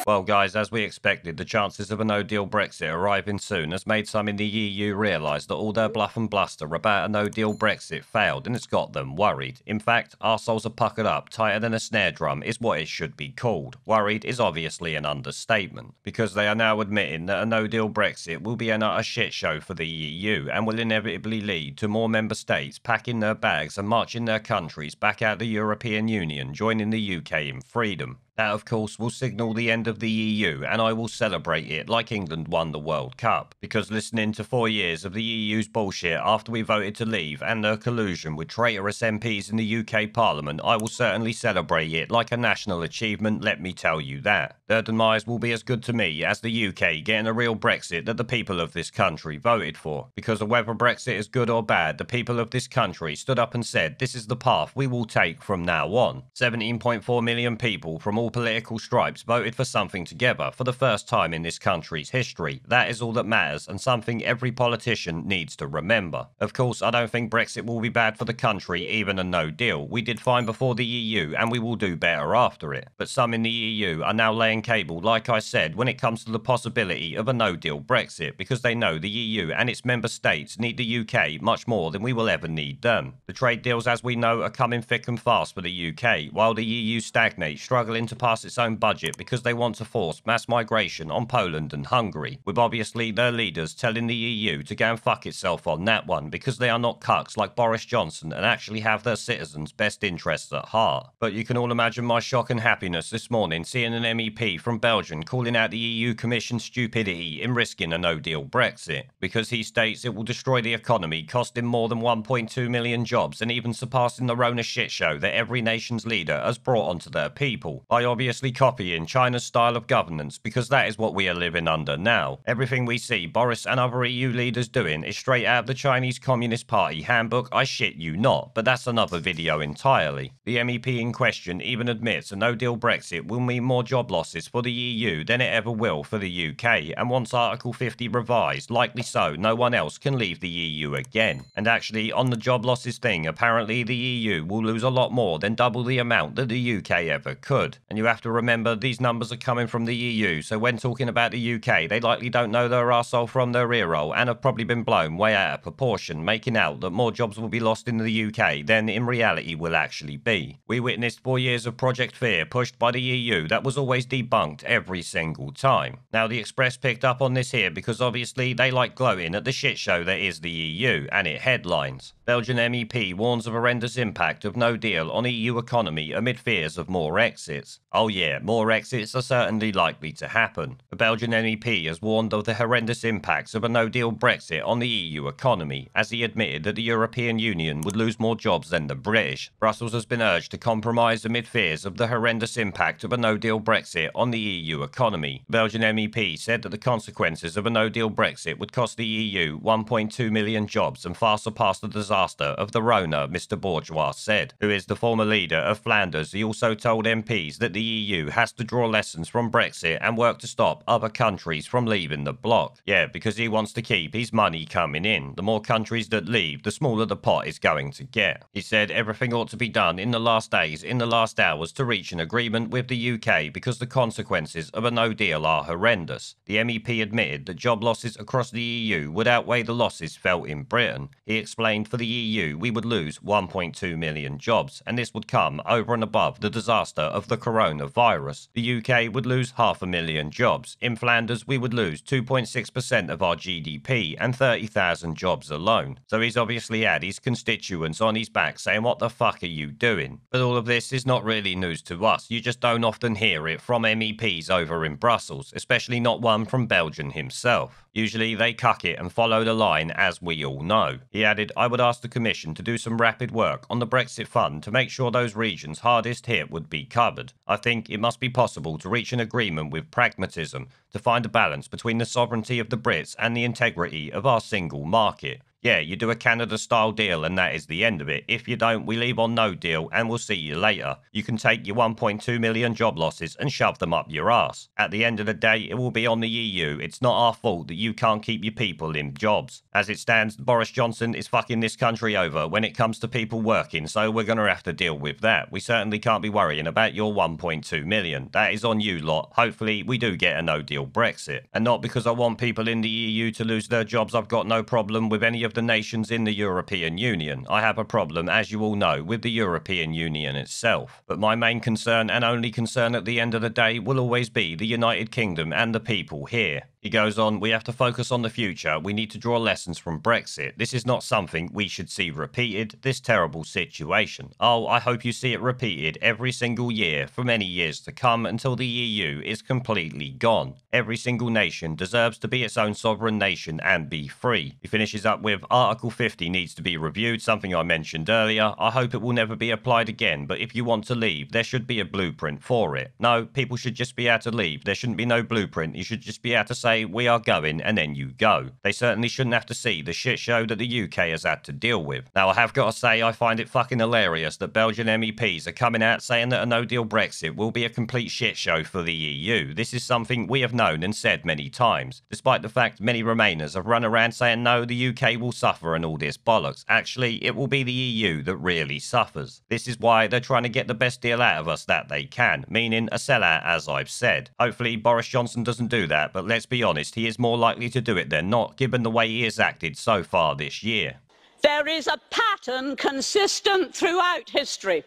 Well guys, as we expected, the chances of a no-deal Brexit arriving soon has made some in the EU realise that all their bluff and bluster about a no-deal Brexit failed, and it's got them worried. In fact, arseholes are puckered up tighter than a snare drum is what it should be called. Worried is obviously an understatement, because they are now admitting that a no-deal Brexit will be an utter shit show for the EU and will inevitably lead to more member states packing their bags and marching their countries back out the European Union, joining the UK in freedom. That, of course, will signal the end of the EU, and I will celebrate it like England won the World Cup. Because listening to 4 years of the EU's bullshit after we voted to leave and their collusion with traitorous MPs in the UK Parliament, I will certainly celebrate it like a national achievement, let me tell you that. Their demise will be as good to me as the UK getting a real Brexit that the people of this country voted for. Because of whether Brexit is good or bad, the people of this country stood up and said this is the path we will take from now on. 17.4 million people from all political stripes voted for something together for the first time in this country's history. That is all that matters, and something every politician needs to remember. Of course, I don't think Brexit will be bad for the country, even a no deal. We did fine before the EU, and we will do better after it. But some in the EU are now laying cable, like I said, when it comes to the possibility of a no-deal Brexit, because they know the EU and its member states need the UK much more than we will ever need them. The trade deals, as we know, are coming thick and fast for the UK, while the EU stagnates, struggling to pass its own budget because they want to force mass migration on Poland and Hungary, with obviously their leaders telling the EU to go and fuck itself on that one because they are not cucks like Boris Johnson and actually have their citizens' best interests at heart. But you can all imagine my shock and happiness this morning seeing an MEP from Belgium calling out the EU Commission's stupidity in risking a no-deal Brexit, because he states it will destroy the economy, costing more than 1.2 million jobs and even surpassing the Rona shitshow that every nation's leader has brought onto their people, by obviously copying China's style of governance, because that is what we are living under now. Everything we see Boris and other EU leaders doing is straight out of the Chinese Communist Party handbook, I shit you not, but that's another video entirely. The MEP in question even admits a no-deal Brexit will mean more job losses for the EU than it ever will for the UK, and wants Article 50 revised, likely so no one else can leave the EU again. And actually, on the job losses thing, apparently the EU will lose a lot more than double the amount that the UK ever could. And you have to remember these numbers are coming from the EU, so when talking about the UK, they likely don't know their arsehole from their earhole and have probably been blown way out of proportion, making out that more jobs will be lost in the UK than in reality will actually be. We witnessed 4 years of Project Fear pushed by the EU that was always debunked every single time. Now the Express picked up on this here because obviously they like gloating at the shit show that is the EU, and it headlines. Belgian MEP warns of horrendous impact of no deal on EU economy amid fears of more exits. Oh yeah, more exits are certainly likely to happen. The Belgian MEP has warned of the horrendous impacts of a no-deal Brexit on the EU economy, as he admitted that the European Union would lose more jobs than the British. Brussels has been urged to compromise amid fears of the horrendous impact of a no-deal Brexit on the EU economy. The Belgian MEP said that the consequences of a no-deal Brexit would cost the EU 1.2 million jobs and far surpass the disaster of the Rona, Mr. Bourgeois said, who is the former leader of Flanders. He also told MPs that the EU has to draw lessons from Brexit and work to stop other countries from leaving the bloc. Yeah, because he wants to keep his money coming in. The more countries that leave, the smaller the pot is going to get. He said everything ought to be done in the last days, in the last hours, to reach an agreement with the UK because the consequences of a no deal are horrendous. The MEP admitted that job losses across the EU would outweigh the losses felt in Britain. He explained for the EU we would lose 1.2 million jobs, and this would come over and above the disaster of the coronavirus. The UK would lose 500,000 jobs. In Flanders we would lose 2.6% of our GDP and 30,000 jobs alone. So he's obviously had his constituents on his back saying what the fuck are you doing? But all of this is not really news to us. You just don't often hear it from MEPs over in Brussels, especially not one from Belgium himself. Usually they cuck it and follow the line, as we all know. He added, I would ask the Commission to do some rapid work on the Brexit fund to make sure those regions hardest hit would be covered. I think it must be possible to reach an agreement with pragmatism to find a balance between the sovereignty of the Brits and the integrity of our single market. Yeah, you do a Canada-style deal and that is the end of it. If you don't, we leave on no deal and we'll see you later. You can take your 1.2 million job losses and shove them up your ass. At the end of the day, it will be on the EU. It's not our fault that you can't keep your people in jobs. As it stands, Boris Johnson is fucking this country over when it comes to people working, so we're going to have to deal with that. We certainly can't be worrying about your 1.2 million. That is on you lot. Hopefully, we do get a no-deal Brexit. And not because I want people in the EU to lose their jobs. I've got no problem with any of the nations in the European Union. I have a problem, as you all know, with the European Union itself. But my main concern and only concern at the end of the day will always be the United Kingdom and the people here. He goes on, we have to focus on the future. We need to draw lessons from Brexit. This is not something we should see repeated, this terrible situation. Oh, I hope you see it repeated every single year for many years to come until the EU is completely gone. Every single nation deserves to be its own sovereign nation and be free. He finishes up with, Article 50 needs to be reviewed, something I mentioned earlier. I hope it will never be applied again, but if you want to leave, there should be a blueprint for it. No, people should just be able to leave. There shouldn't be no blueprint. You should just be able to say, we are going, and then you go. They certainly shouldn't have to see the shit show that the UK has had to deal with. Now, I have got to say, I find it fucking hilarious that Belgian MEPs are coming out saying that a no-deal Brexit will be a complete shit show for the EU. This is something we have known and said many times, despite the fact many Remainers have run around saying, no, the UK will suffer and all this bollocks. Actually, it will be the EU that really suffers. This is why they're trying to get the best deal out of us that they can, meaning a sellout, as I've said. Hopefully, Boris Johnson doesn't do that, but let's be honest, he is more likely to do it than not, given the way he has acted so far this year. There is a pattern consistent throughout history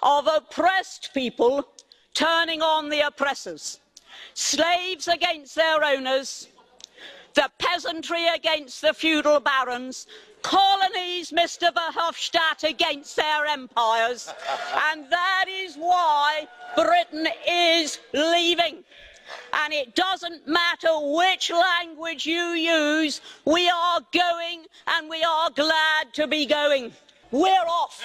of oppressed people turning on the oppressors, slaves against their owners, the peasantry against the feudal barons, colonies, Mr. Verhofstadt, against their empires, and that is why Britain is leaving. And it doesn't matter which language you use, we are going and we are glad to be going. We're off.